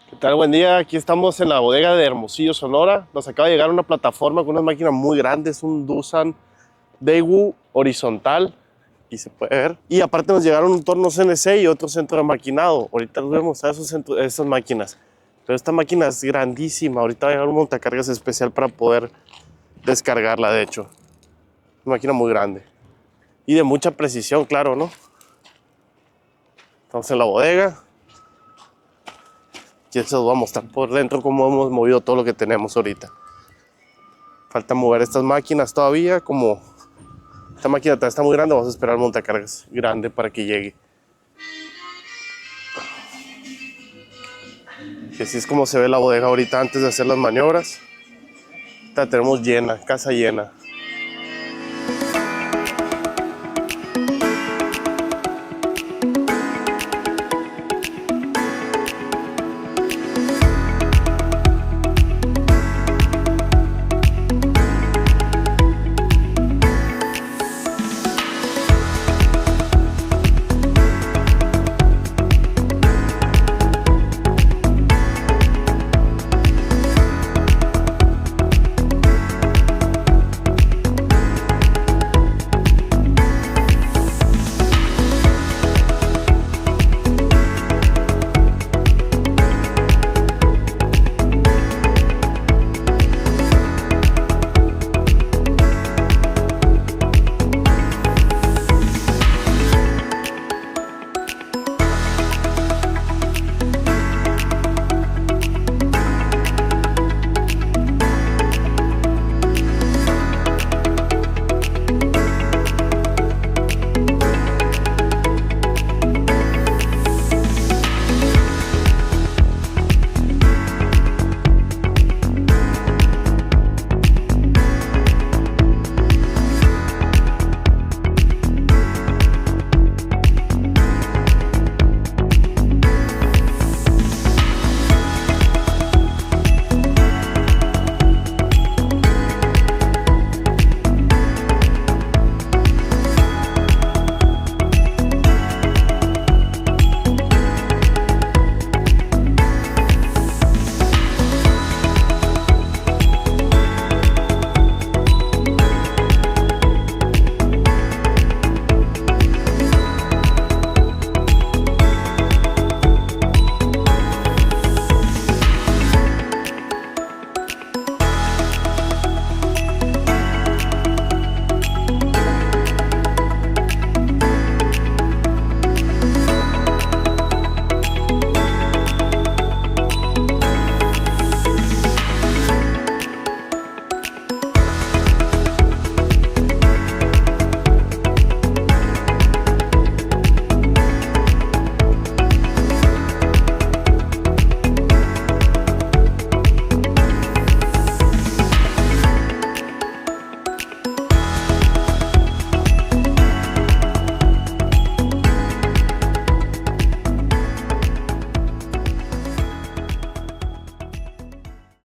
¿Qué tal? Buen día, aquí estamos en la bodega de Hermosillo, Sonora. Nos acaba de llegar una plataforma con unas máquinas muy grandes, un Doosan DHP horizontal, y se puede ver. Y aparte nos llegaron un torno CNC y otro centro de maquinado. Ahorita les voy a mostrar esas máquinas. Pero esta máquina es grandísima, ahorita va a llegar un montacargas especial para poder descargarla, de hecho. Una máquina muy grande. Y de mucha precisión, claro, ¿no? Estamos en la bodega. Y se los voy a mostrar por dentro cómo hemos movido todo lo que tenemos ahorita. Falta mover estas máquinas todavía, como esta máquina todavía está muy grande, vamos a esperar el montacargas grande para que llegue. Y así es como se ve la bodega ahorita antes de hacer las maniobras. La tenemos llena, casa llena.